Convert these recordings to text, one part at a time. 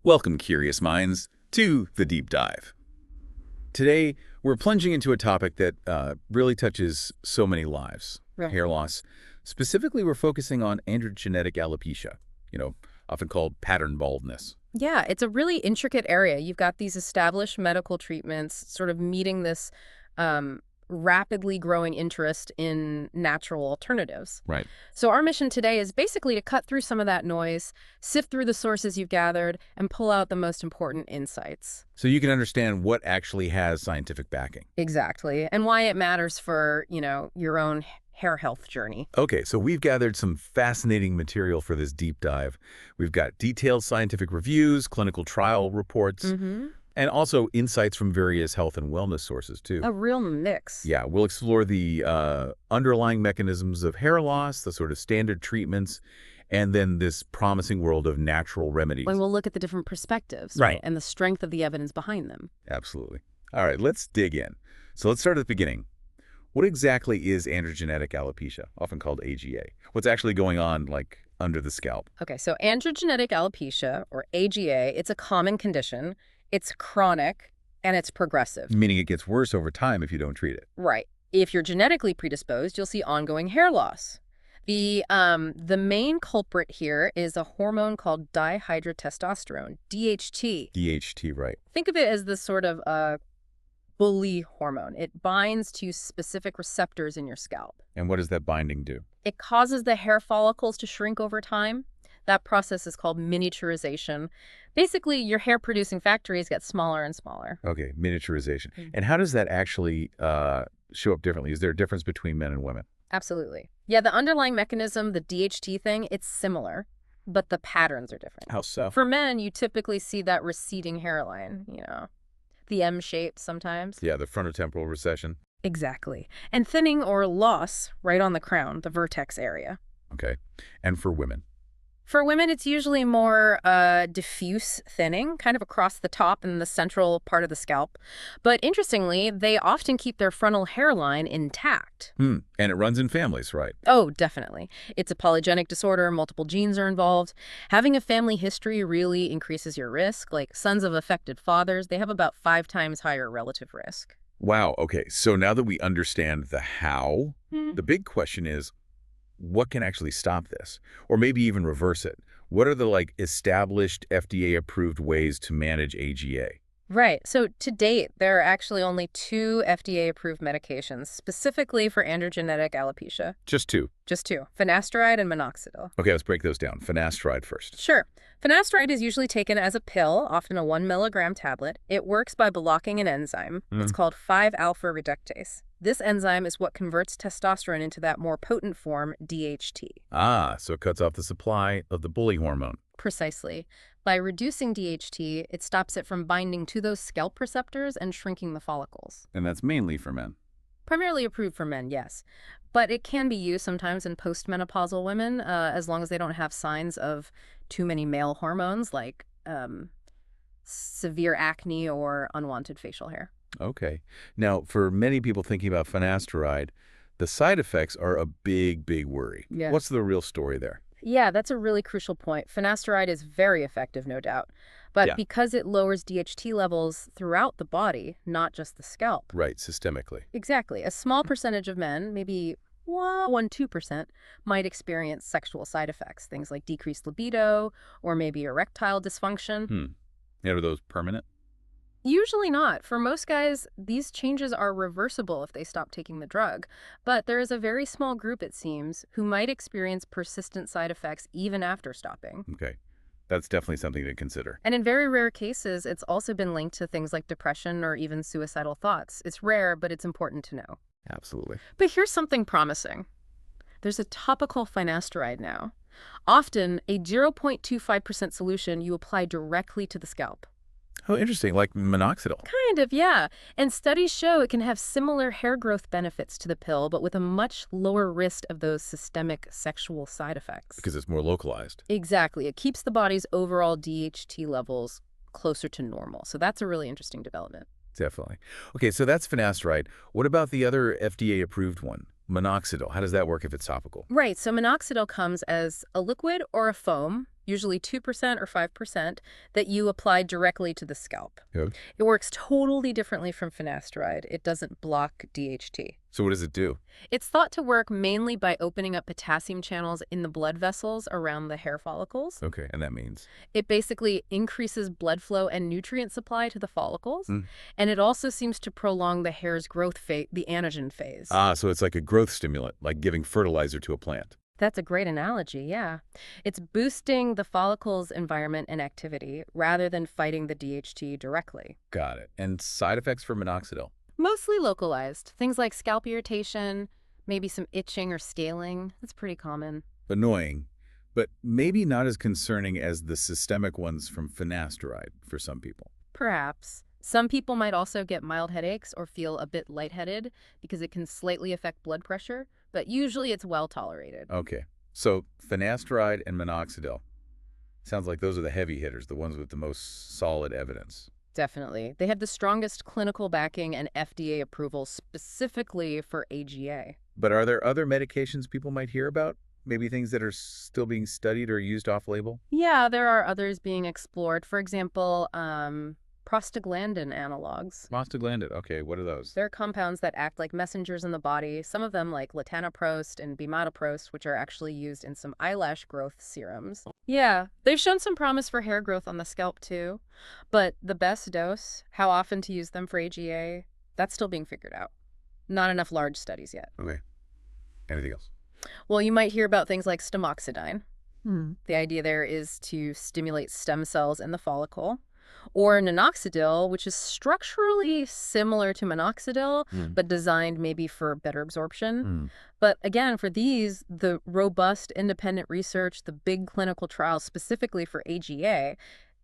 Welcome, curious minds, to The Deep Dive. Today, we're plunging into a topic that really touches so many lives, Right. hair loss. Specifically, we're focusing on androgenetic alopecia, often called pattern baldness. Yeah, it's a really intricate area. You've got these established medical treatments sort of meeting this um, rapidly growing interest in natural alternatives. Right. So our mission today is basically to cut through some of that noise, sift through the sources you've gathered, and pull out the most important insights. So you can understand what actually has scientific backing. Exactly. And why it matters for, your own hair health journey. Okay, so we've gathered some fascinating material for this deep dive. We've got detailed scientific reviews, clinical trial reports, and also insights from various health and wellness sources, too. A real mix. Yeah, we'll explore the underlying mechanisms of hair loss, the sort of standard treatments, and then this promising world of natural remedies. When we'll look at the different perspectives, Right. And the strength of the evidence behind them. Absolutely. All right, let's dig in. So let's start at the beginning. What exactly is androgenetic alopecia, often called AGA? What's actually going on, under the scalp? Okay, so androgenetic alopecia, or AGA, it's a common condition. It's chronic, and it's progressive. Meaning it gets worse over time if you don't treat it. Right. If you're genetically predisposed, you'll see ongoing hair loss. The main culprit here is a hormone called dihydrotestosterone, DHT. DHT, right. Think of it as the sort of bully hormone. It binds to specific receptors in your scalp. And what does that binding do? It causes the hair follicles to shrink over time. That process is called miniaturization. Basically, your hair-producing factories get smaller and smaller. Okay, miniaturization. And how does that actually show up differently? Is there a difference between men and women? Absolutely. Yeah, the underlying mechanism, the DHT thing, it's similar, but the patterns are different. How so? For men, you typically see that receding hairline, the M shape sometimes. Yeah, the frontotemporal recession. Exactly. And thinning or loss right on the crown, the vertex area. Okay. And for women? For women, it's usually more diffuse thinning, kind of across the top and the central part of the scalp. But interestingly, they often keep their frontal hairline intact. And it runs in families, right? Oh, definitely. It's a polygenic disorder. Multiple genes are involved. Having a family history really increases your risk. Like sons of affected fathers, they have about 5 times higher relative risk. Wow. Okay. So now that we understand the how, the big question is, what can actually stop this? Or maybe even reverse it? What are the established FDA-approved ways to manage AGA? Right. So to date, there are actually only 2 FDA-approved medications specifically for androgenetic alopecia. Just 2. Just 2, finasteride and minoxidil. Okay, let's break those down. Finasteride first. Sure. Finasteride is usually taken as a pill, often a 1 milligram tablet. It works by blocking an enzyme. It's called 5-alpha reductase. This enzyme is what converts testosterone into that more potent form, DHT. Ah, so it cuts off the supply of the bully hormone. Precisely. By reducing DHT, it stops it from binding to those scalp receptors and shrinking the follicles. And that's mainly for men. Primarily approved for men, yes. But it can be used sometimes in postmenopausal women, as long as they don't have signs of too many male hormones like severe acne or unwanted facial hair. Okay. Now, for many people thinking about finasteride, the side effects are a big, big worry. Yeah. What's the real story there? Yeah, that's a really crucial point. Finasteride is very effective, no doubt. But Yeah. because it lowers DHT levels throughout the body, not just the scalp. Right, systemically. Exactly. A small percentage of men, maybe 1–2%, might experience sexual side effects, things like decreased libido or maybe erectile dysfunction. And are those permanent? Usually not. For most guys, these changes are reversible if they stop taking the drug. But there is a very small group, it seems, who might experience persistent side effects even after stopping. Okay. That's definitely something to consider. And in very rare cases, it's also been linked to things like depression or even suicidal thoughts. It's rare, but it's important to know. Absolutely. But here's something promising. There's a topical finasteride now. Often, a 0.25% solution you apply directly to the scalp. Oh, interesting. Like minoxidil. Kind of, yeah. And studies show it can have similar hair growth benefits to the pill, but with a much lower risk of those systemic sexual side effects. Because it's more localized. Exactly. It keeps the body's overall DHT levels closer to normal. So that's a really interesting development. Definitely. Okay, so that's finasteride. What about the other FDA-approved one, minoxidil? How does that work if it's topical? Right. So minoxidil comes as a liquid or a foam. usually 2% or 5%, that you apply directly to the scalp. Yep. It works totally differently from finasteride. It doesn't block DHT. So what does it do? It's thought to work mainly by opening up potassium channels in the blood vessels around the hair follicles. Okay, and that means? It basically increases blood flow and nutrient supply to the follicles, Mm. and it also seems to prolong the hair's growth phase, the anagen phase. Ah, so it's like a growth stimulant, like giving fertilizer to a plant. That's a great analogy, yeah. It's boosting the follicle's environment and activity rather than fighting the DHT directly. Got it. And side effects for minoxidil? Mostly localized. Things like scalp irritation, maybe some itching or scaling. That's pretty common. Annoying, but maybe not as concerning as the systemic ones from finasteride for some people. Perhaps. Some people might also get mild headaches or feel a bit lightheaded because it can slightly affect blood pressure, but usually it's well tolerated. Okay, so finasteride and minoxidil. Sounds like those are the heavy hitters, the ones with the most solid evidence. Definitely. They have the strongest clinical backing and FDA approval specifically for AGA. But are there other medications people might hear about? Maybe things that are still being studied or used off-label? Yeah, there are others being explored. For example, prostaglandin analogs. Prostaglandin, okay, what are those? They're compounds that act like messengers in the body, some of them like latanoprost and bimatoprost, which are actually used in some eyelash growth serums. Yeah, they've shown some promise for hair growth on the scalp too, but the best dose, how often to use them for AGA, that's still being figured out. Not enough large studies yet. Okay, anything else? Well, you might hear about things like stamoxidine. The idea there is to stimulate stem cells in the follicle. Or minoxidil, which is structurally similar to minoxidil, but designed maybe for better absorption. But again, for these, the robust independent research, the big clinical trials specifically for AGA,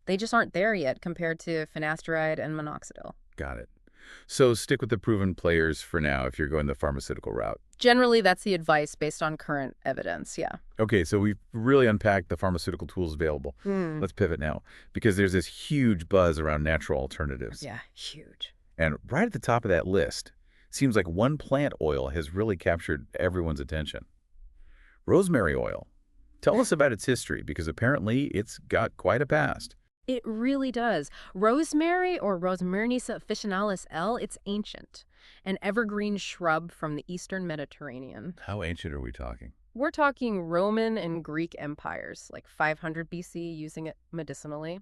they just aren't there yet compared to finasteride and minoxidil. Got it. So stick with the proven players for now if you're going the pharmaceutical route. Generally, that's the advice based on current evidence, yeah. Okay, so we've really unpacked the pharmaceutical tools available. Let's pivot now, because there's this huge buzz around natural alternatives. Yeah, huge. And right at the top of that list, seems like one plant oil has really captured everyone's attention. Rosemary oil. Tell us about its history, because apparently it's got quite a past. It really does. Rosemary, or Rosmarinus officinalis L., it's ancient, an evergreen shrub from the eastern Mediterranean. How ancient are we talking? We're talking Roman and Greek empires, like 500 BC, using it medicinally.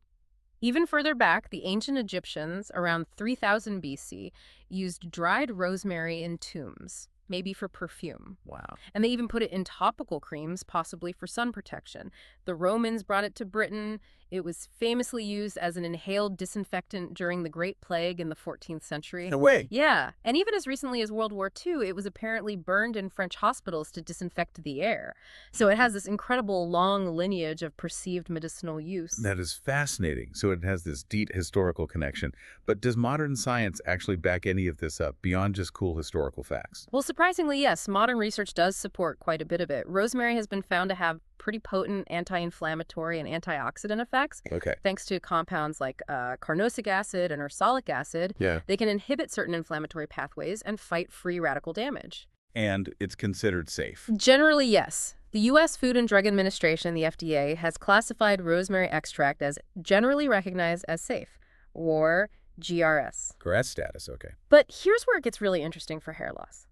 Even further back, the ancient Egyptians, around 3000 BC, used dried rosemary in tombs, maybe for perfume. Wow. And they even put it in topical creams, possibly for sun protection. The Romans brought it to Britain. It was famously used as an inhaled disinfectant during the Great Plague in the 14th century. No way. Yeah, and even as recently as World War II, it was apparently burned in French hospitals to disinfect the air. So it has this incredible long lineage of perceived medicinal use. That is fascinating. So it has this deep historical connection. But does modern science actually back any of this up beyond just cool historical facts? Well, surprisingly, yes, modern research does support quite a bit of it. Rosemary has been found to have pretty potent anti-inflammatory and antioxidant effects. Okay. Thanks to compounds like carnosic acid and ursolic acid. Yeah. They can inhibit certain inflammatory pathways and fight free radical damage. And it's considered safe. Generally, yes. The U.S. Food and Drug Administration, the FDA, has classified rosemary extract as generally recognized as safe, or GRS. GRS status, okay. But here's where it gets really interesting for hair loss.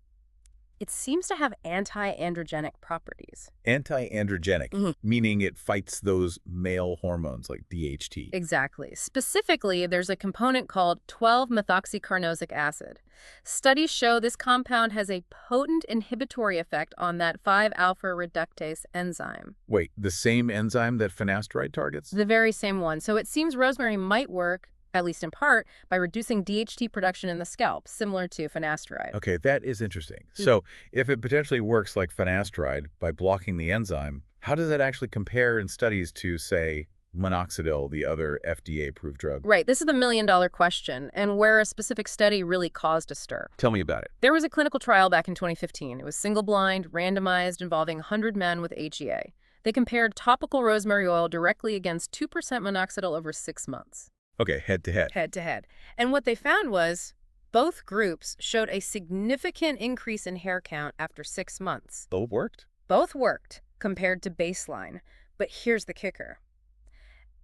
It seems to have anti-androgenic properties. Anti-androgenic, meaning it fights those male hormones like DHT. Exactly. Specifically, there's a component called 12-methoxycarnosic acid. Studies show this compound has a potent inhibitory effect on that 5-alpha reductase enzyme. Wait, the same enzyme that finasteride targets? The very same one. So it seems rosemary might work, at least in part, by reducing DHT production in the scalp, similar to finasteride. Okay, that is interesting. So if it potentially works like finasteride by blocking the enzyme, how does that actually compare in studies to, say, minoxidil, the other FDA-approved drug? Right, this is the million-dollar question, and where a specific study really caused a stir. Tell me about it. There was a clinical trial back in 2015. It was single-blind, randomized, involving 100 men with AGA. They compared topical rosemary oil directly against 2% minoxidil over 6 months. Okay, head-to-head. Head-to-head. And what they found was both groups showed a significant increase in hair count after 6 months. Both worked? Both worked compared to baseline. But here's the kicker.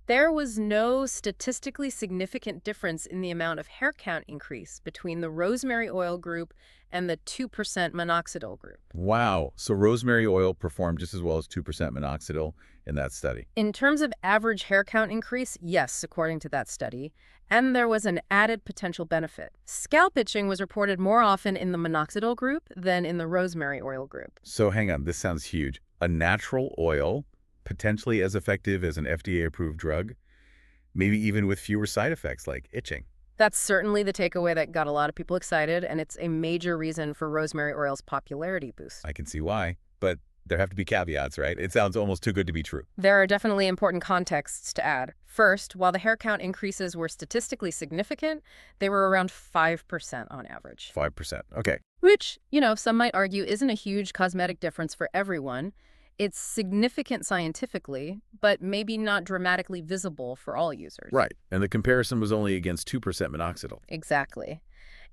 There was no statistically significant difference in the amount of hair count increase between the rosemary oil group and the 2% minoxidil group. Wow. So rosemary oil performed just as well as 2% minoxidil in that study. In terms of average hair count increase, yes, according to that study. And there was an added potential benefit. Scalp itching was reported more often in the minoxidil group than in the rosemary oil group. So hang on, this sounds huge. A natural oil, potentially as effective as an FDA-approved drug, maybe even with fewer side effects like itching. That's certainly the takeaway that got a lot of people excited, and it's a major reason for rosemary oil's popularity boost. I can see why, but there have to be caveats, right? It sounds almost too good to be true. There are definitely important contexts to add. First, while the hair count increases were statistically significant, they were around 5% on average. 5%. Okay. Which, some might argue isn't a huge cosmetic difference for everyone. It's significant scientifically, but maybe not dramatically visible for all users. Right. And the comparison was only against 2% minoxidil. Exactly.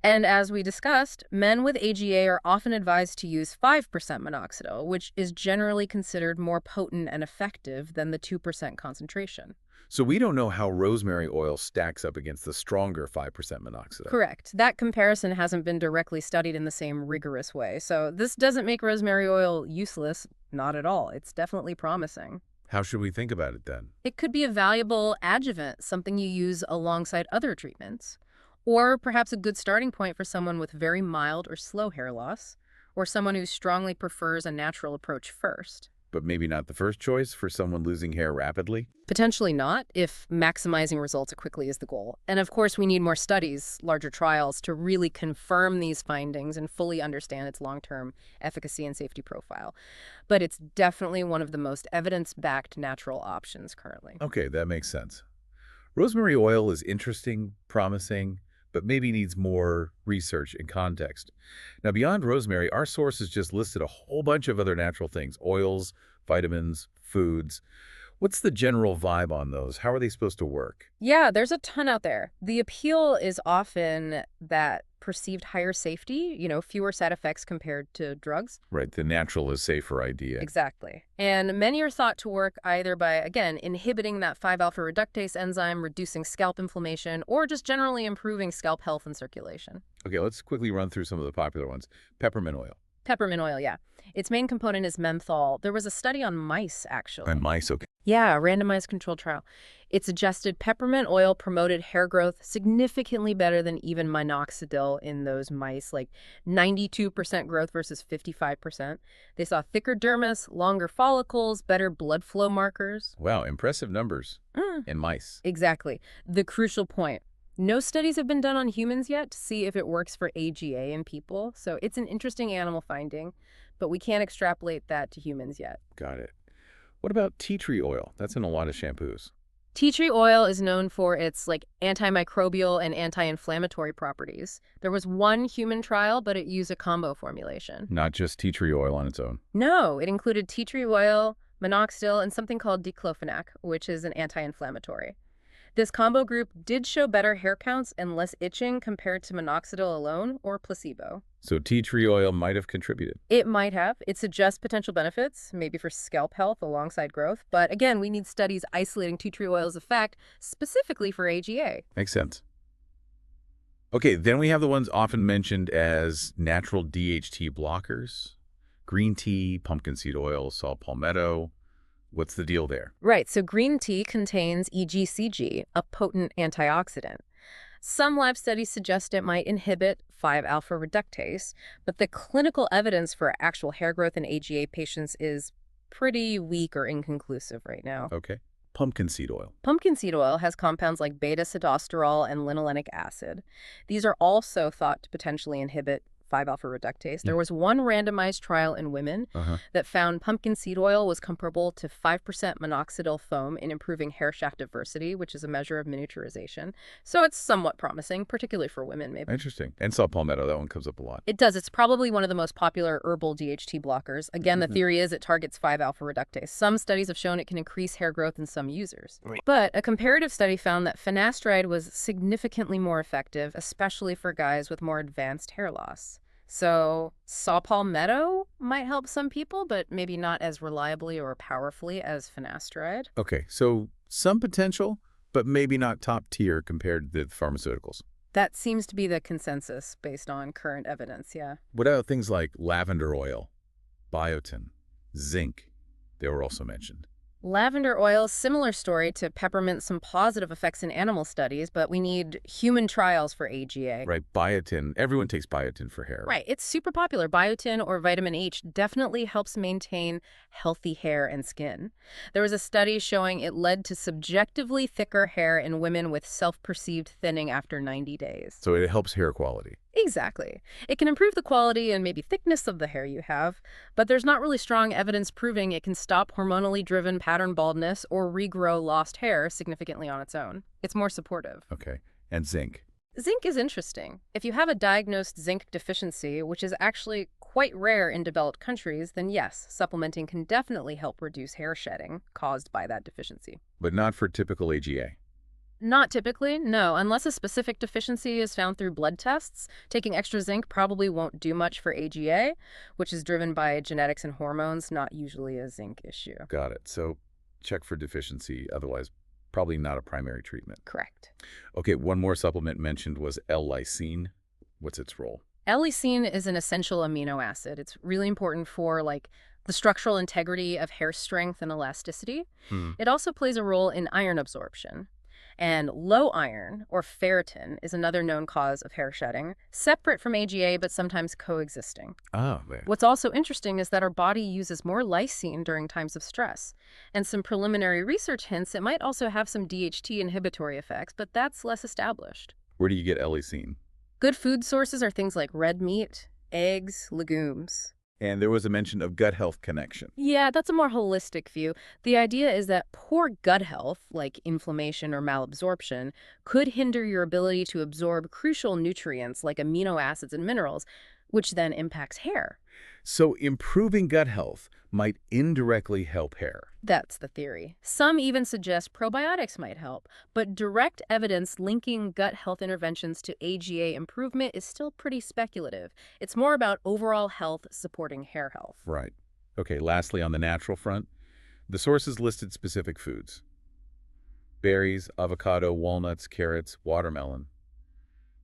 And as we discussed, men with AGA are often advised to use 5% minoxidil, which is generally considered more potent and effective than the 2% concentration. So we don't know how rosemary oil stacks up against the stronger 5% minoxidil. Correct. That comparison hasn't been directly studied in the same rigorous way. So this doesn't make rosemary oil useless. Not at all. It's definitely promising. How should we think about it then? It could be a valuable adjuvant, something you use alongside other treatments. Or perhaps a good starting point for someone with very mild or slow hair loss, or someone who strongly prefers a natural approach first. But maybe not the first choice for someone losing hair rapidly? Potentially not, if maximizing results quickly is the goal. And of course, we need more studies, larger trials, to really confirm these findings and fully understand its long-term efficacy and safety profile. But it's definitely one of the most evidence-backed natural options currently. Okay, that makes sense. Rosemary oil is interesting, promising, but maybe needs more research and context. Now, beyond rosemary, our sources just listed a whole bunch of other natural things: oils, vitamins, foods. What's the general vibe on those? How are they supposed to work? Yeah, there's a ton out there. The appeal is often that perceived higher safety, fewer side effects compared to drugs. Right, the natural is safer idea. Exactly. And many are thought to work either by, again, inhibiting that 5-alpha reductase enzyme, reducing scalp inflammation, or just generally improving scalp health and circulation. Okay, let's quickly run through some of the popular ones. Peppermint oil. Peppermint oil, yeah. Its main component is menthol. There was a study on mice, actually. And mice, okay. Yeah, a randomized controlled trial. It suggested peppermint oil promoted hair growth significantly better than even minoxidil in those mice, like 92% growth versus 55%. They saw thicker dermis, longer follicles, better blood flow markers. Wow, impressive numbers in mice. Exactly. The crucial point. No studies have been done on humans yet to see if it works for AGA in people, so it's an interesting animal finding, but we can't extrapolate that to humans yet. Got it. What about tea tree oil? That's in a lot of shampoos. Tea tree oil is known for its antimicrobial and anti-inflammatory properties. There was one human trial, but it used a combo formulation. Not just tea tree oil on its own. No, it included tea tree oil, minoxidil, and something called diclofenac, which is an anti-inflammatory. This combo group did show better hair counts and less itching compared to minoxidil alone or placebo. So tea tree oil might have contributed. It might have. It suggests potential benefits, maybe for scalp health alongside growth. But again, we need studies isolating tea tree oil's effect specifically for AGA. Makes sense. Okay, then we have the ones often mentioned as natural DHT blockers. Green tea, pumpkin seed oil, saw palmetto. What's the deal there? Right, so green tea contains EGCG, a potent antioxidant. Some lab studies suggest it might inhibit 5-alpha reductase, but the clinical evidence for actual hair growth in AGA patients is pretty weak or inconclusive right now. Okay. Pumpkin seed oil. Pumpkin seed oil has compounds like beta-sitosterol and linolenic acid. These are also thought to potentially inhibit 5-alpha reductase. There was one randomized trial in women that found pumpkin seed oil was comparable to 5% minoxidil foam in improving hair shaft diversity, which is a measure of miniaturization. So it's somewhat promising, particularly for women, maybe. Interesting. And saw palmetto, that one comes up a lot. It does. It's probably one of the most popular herbal DHT blockers. Again, the theory is it targets 5-alpha reductase. Some studies have shown it can increase hair growth in some users. But a comparative study found that finasteride was significantly more effective, especially for guys with more advanced hair loss. So saw palmetto might help some people, but maybe not as reliably or powerfully as finasteride. Okay, so Some potential, but maybe not top tier compared to the pharmaceuticals. That seems to be the consensus based on current evidence, yeah. What about things like lavender oil, biotin, zinc? They were also mentioned. Lavender oil, similar story to peppermint, some positive effects in animal studies, but we need human trials for AGA. Right, biotin. Everyone takes biotin for hair. Right, it's super popular. Biotin or vitamin H definitely helps maintain healthy hair and skin. There was a study showing it led to subjectively thicker hair in women with self-perceived thinning after 90 days. So it helps hair quality. Exactly. It can improve the quality and maybe thickness of the hair you have, but there's not really strong evidence proving it can stop hormonally driven pattern baldness or regrow lost hair significantly on its own. It's more supportive. Okay. And zinc. Zinc is interesting. If you have a diagnosed zinc deficiency, which is actually quite rare in developed countries, then yes, supplementing can definitely help reduce hair shedding caused by that deficiency. But not for typical AGA. Not typically, no. Unless a specific deficiency is found through blood tests, taking extra zinc probably won't do much for AGA, which is driven by genetics and hormones, not usually a zinc issue. Got it. So check for deficiency, otherwise probably not a primary treatment. Correct. Okay, one more supplement mentioned was L-lysine. What's its role? L-lysine is an essential amino acid. It's really important for the structural integrity of hair strength and elasticity. It also plays a role in iron absorption. And low iron, or ferritin, is another known cause of hair shedding, separate from AGA but sometimes coexisting. Oh, man. What's also interesting is that our body uses more lysine during times of stress. And some preliminary research hints it might also have some DHT inhibitory effects, but that's less established. Where do you get L-lysine? Good food sources are things like red meat, eggs, legumes. And there was a mention of gut health connection. Yeah, that's a more holistic view. The idea is that poor gut health, like inflammation or malabsorption, could hinder your ability to absorb crucial nutrients like amino acids and minerals, which then impacts hair. So improving gut health might indirectly help hair. That's the theory. Some even suggest probiotics might help, but direct evidence linking gut health interventions to AGA improvement is still pretty speculative. It's more about overall health supporting hair health. Right. Okay, lastly, on the natural front, the sources listed specific foods. Berries, avocado, walnuts, carrots, watermelon.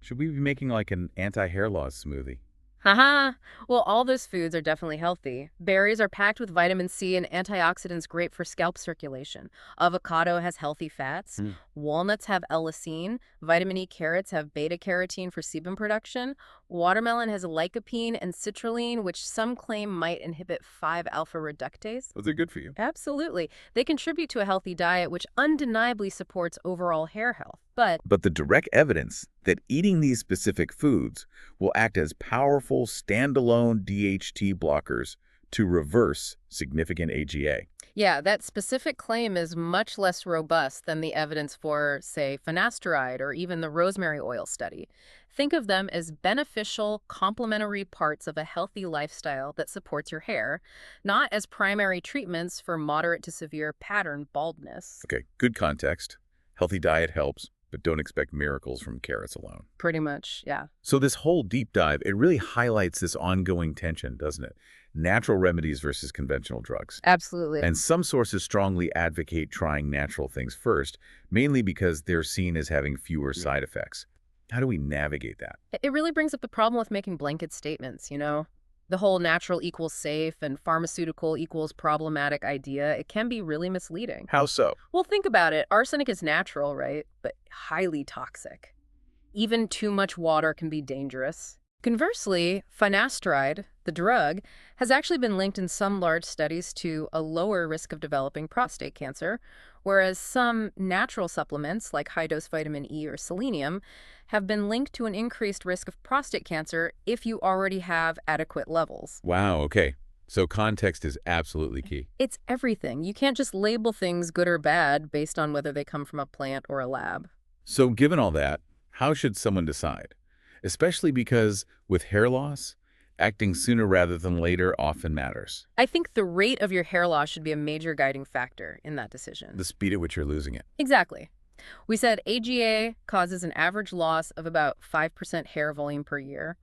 Should we be making like an anti-hair loss smoothie? Haha! Well, all those foods are definitely healthy. Berries are packed with vitamin C and antioxidants great for scalp circulation. Avocado has healthy fats. Walnuts have L-lysine. Vitamin E carrots have beta-carotene for sebum production. Watermelon has lycopene and citrulline, which some claim might inhibit 5-alpha reductase. Those are good for you. Absolutely. They contribute to a healthy diet, which undeniably supports overall hair health. But the direct evidence that eating these specific foods will act as powerful standalone DHT blockers to reverse significant AGA. Yeah, that specific claim is much less robust than the evidence for, say, finasteride or even the rosemary oil study. Think of them as beneficial, complementary parts of a healthy lifestyle that supports your hair, not as primary treatments for moderate to severe pattern baldness. Okay, good context. Healthy diet helps, but don't expect miracles from carrots alone. Pretty much, yeah. So this whole deep dive, it really highlights this ongoing tension, doesn't it? Natural remedies versus conventional drugs. Absolutely. And some sources strongly advocate trying natural things first, mainly because they're seen as having fewer side effects. How do we navigate that? It really brings up the problem with making blanket statements, you know? The whole natural equals safe and pharmaceutical equals problematic idea, it can be really misleading. How so? Well, think about it. Arsenic is natural, right? But highly toxic. Even too much water can be dangerous. Conversely, finasteride, the drug, has actually been linked in some large studies to a lower risk of developing prostate cancer, whereas some natural supplements, like high-dose vitamin E or selenium, have been linked to an increased risk of prostate cancer if you already have adequate levels. Wow, okay. So context is absolutely key. It's everything. You can't just label things good or bad based on whether they come from a plant or a lab. So given all that, how should someone decide? Especially because with hair loss, acting sooner rather than later often matters. I think the rate of your hair loss should be a major guiding factor in that decision. The speed at which you're losing it. Exactly. We said AGA causes an average loss of about 5% hair volume per year.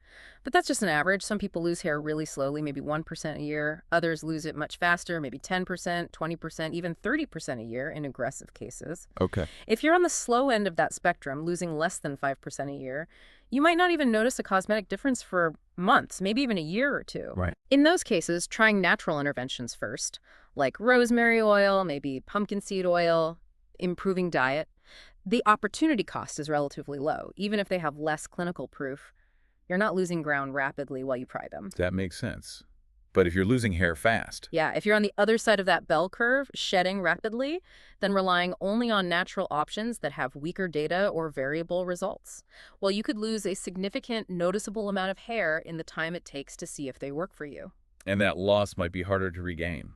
But that's just an average. Some people lose hair really slowly, maybe 1% a year. Others lose it much faster, maybe 10%, 20%, even 30% a year in aggressive cases. Okay. If you're on the slow end of that spectrum, losing less than 5% a year, you might not even notice a cosmetic difference for months, maybe even a year or two. Right. In those cases, trying natural interventions first, like rosemary oil, maybe pumpkin seed oil, improving diet, the opportunity cost is relatively low. Even if they have less clinical proof, you're not losing ground rapidly while you try them. That makes sense. But if you're losing hair fast, Yeah, if you're on the other side of that bell curve, shedding rapidly, then relying only on natural options that have weaker data or variable results. Well, you could lose a significant, noticeable amount of hair in the time it takes to see if they work for you. and that loss might be harder to regain.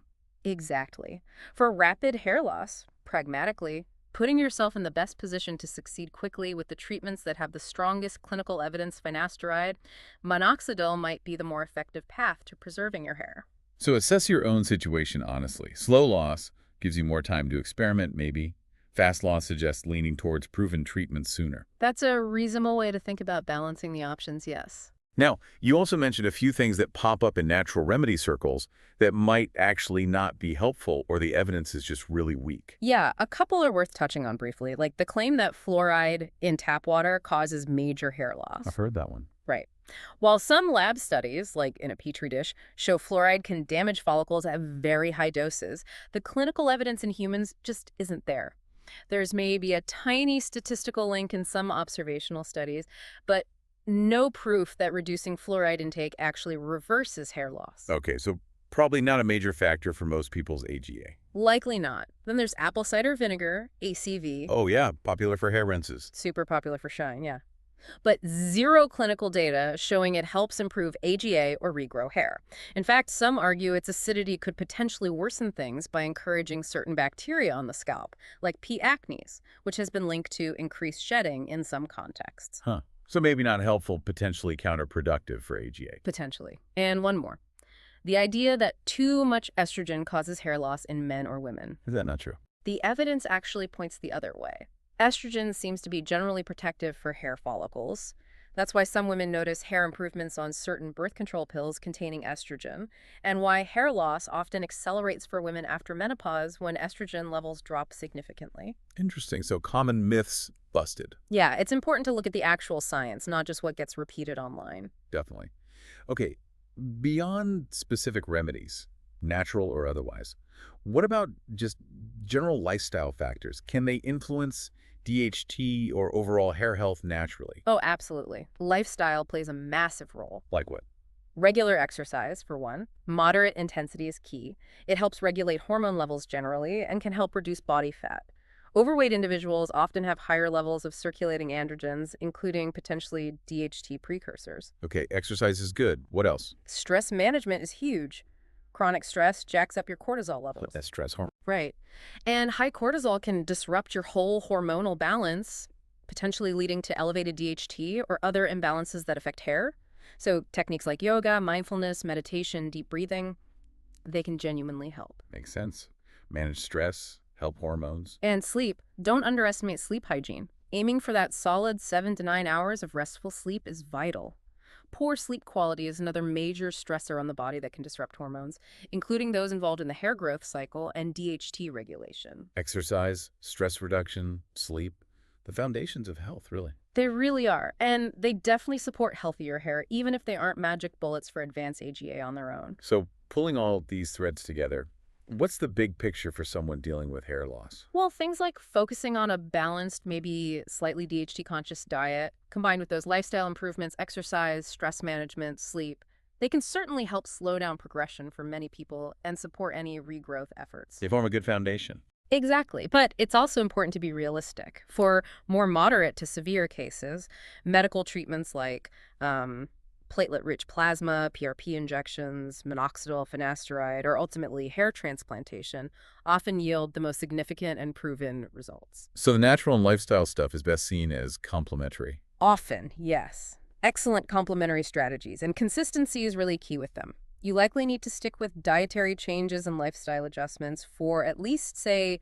Exactly. For rapid hair loss, pragmatically, putting yourself in the best position to succeed quickly with the treatments that have the strongest clinical evidence, finasteride, minoxidil might be the more effective path to preserving your hair. So assess your own situation honestly. Slow loss gives you more time to experiment, maybe. Fast loss suggests leaning towards proven treatments sooner. That's a reasonable way to think about balancing the options, yes. Now, you also mentioned a few things that pop up in natural remedy circles that might actually not be helpful or the evidence is just really weak. Yeah, a couple are worth touching on briefly, like the claim that fluoride in tap water causes major hair loss. I've heard that one. Right. While some lab studies, like in a petri dish, show fluoride can damage follicles at very high doses, the clinical evidence in humans just isn't there. There's maybe a tiny statistical link in some observational studies, but no proof that reducing fluoride intake actually reverses hair loss. Okay, so probably not a major factor for most people's AGA. Likely not. Then there's apple cider vinegar, ACV. Oh yeah, popular for hair rinses. Super popular for shine, yeah. But zero clinical data showing it helps improve AGA or regrow hair. In fact, some argue its acidity could potentially worsen things by encouraging certain bacteria on the scalp, like P. acnes, which has been linked to increased shedding in some contexts. Huh. So maybe not helpful, potentially counterproductive for AGA. Potentially. And one more. The idea that too much estrogen causes hair loss in men or women. Is that not true? The evidence actually points the other way. Estrogen seems to be generally protective for hair follicles. That's why some women notice hair improvements on certain birth control pills containing estrogen, and why hair loss often accelerates for women after menopause when estrogen levels drop significantly. Interesting. So common myths busted. Yeah, it's important to look at the actual science, not just what gets repeated online. Definitely. Okay, beyond specific remedies, natural or otherwise, what about just general lifestyle factors? Can they influence DHT or overall hair health naturally? Oh, absolutely. Lifestyle plays a massive role. Like what? Regular exercise, for one. Moderate intensity is key. It helps regulate hormone levels generally and can help reduce body fat. Overweight individuals often have higher levels of circulating androgens, including potentially DHT precursors. Okay, exercise is good. What else? Stress management is huge. Chronic stress jacks up your cortisol levels. That's stress hormone. Right. And high cortisol can disrupt your whole hormonal balance, potentially leading to elevated DHT or other imbalances that affect hair. So techniques like yoga, mindfulness, meditation, deep breathing, they can genuinely help. Makes sense. Manage stress, help hormones. And sleep. Don't underestimate sleep hygiene. Aiming for that solid 7 to 9 hours of restful sleep is vital. Poor sleep quality is another major stressor on the body that can disrupt hormones, including those involved in the hair growth cycle and DHT regulation. Exercise, stress reduction, sleep, the foundations of health, really. They really are, and they definitely support healthier hair, even if they aren't magic bullets for advanced AGA on their own. So pulling all these threads together, what's the big picture for someone dealing with hair loss? Well, things like focusing on a balanced, maybe slightly DHT-conscious diet, combined with those lifestyle improvements, exercise, stress management, sleep, they can certainly help slow down progression for many people and support any regrowth efforts. They form a good foundation. Exactly, but it's also important to be realistic. For more moderate to severe cases, medical treatments like platelet-rich plasma, PRP injections, minoxidil, finasteride, or ultimately hair transplantation often yield the most significant and proven results. So the natural and lifestyle stuff is best seen as complementary. Often, yes. Excellent complementary strategies, and consistency is really key with them. You likely need to stick with dietary changes and lifestyle adjustments for at least, say,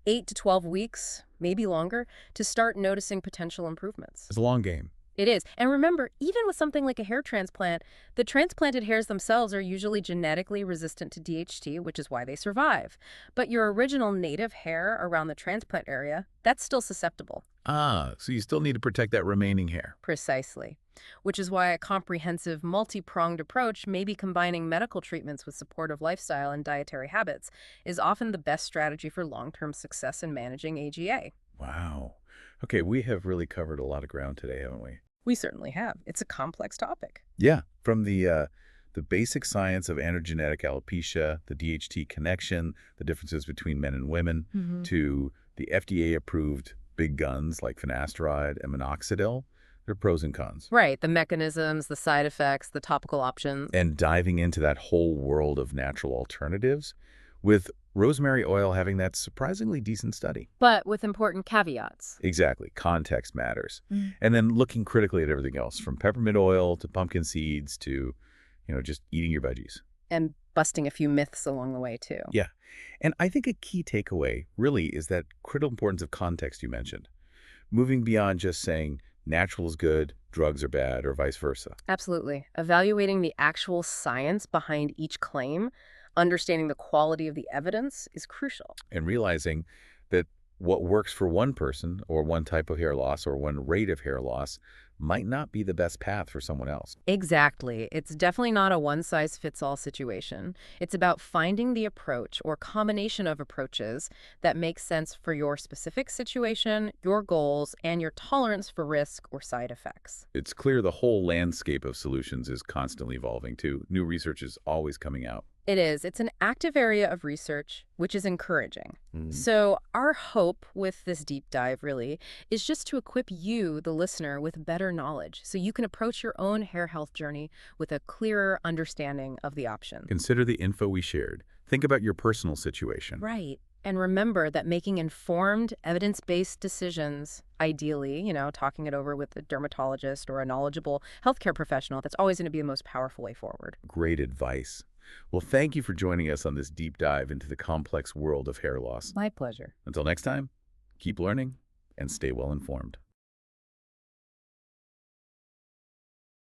8 to 12 weeks, maybe longer, to start noticing potential improvements. It's a long game. It is. And remember, even with something like a hair transplant, the transplanted hairs themselves are usually genetically resistant to DHT, which is why they survive. But your original native hair around the transplant area, that's still susceptible. Ah, so you still need to protect that remaining hair. Precisely. Which is why a comprehensive, multi-pronged approach, maybe combining medical treatments with supportive lifestyle and dietary habits, is often the best strategy for long-term success in managing AGA. Wow. Okay, we have really covered a lot of ground today, haven't we? We certainly have. It's a complex topic. Yeah, from the basic science of androgenetic alopecia, the DHT connection, the differences between men and women, to the FDA-approved big guns like finasteride and minoxidil. There are pros and cons. Right, the mechanisms, the side effects, the topical options. And diving into that whole world of natural alternatives, with rosemary oil having that surprisingly decent study. But with important caveats. Exactly. Context matters. And then looking critically at everything else, from peppermint oil to pumpkin seeds to, just eating your veggies. And busting a few myths along the way, too. Yeah. And I think a key takeaway really is that critical importance of context you mentioned. Moving beyond just saying natural is good, drugs are bad, or vice versa. Absolutely. Evaluating the actual science behind each claim, understanding the quality of the evidence is crucial. And realizing that what works for one person or one type of hair loss or one rate of hair loss might not be the best path for someone else. Exactly. It's definitely not a one-size-fits-all situation. It's about finding the approach or combination of approaches that makes sense for your specific situation, your goals, and your tolerance for risk or side effects. It's clear the whole landscape of solutions is constantly evolving, too. New research is always coming out. It is. It's an active area of research, which is encouraging. So our hope with this deep dive, really, is just to equip you, the listener, with better knowledge so you can approach your own hair health journey with a clearer understanding of the options. Consider the info we shared. Think about your personal situation. Right. And remember that making informed, evidence-based decisions, ideally, talking it over with a dermatologist or a knowledgeable healthcare professional, that's always going to be the most powerful way forward. Great advice. Well, thank you for joining us on this deep dive into the complex world of hair loss. My pleasure. Until next time, keep learning and stay well informed.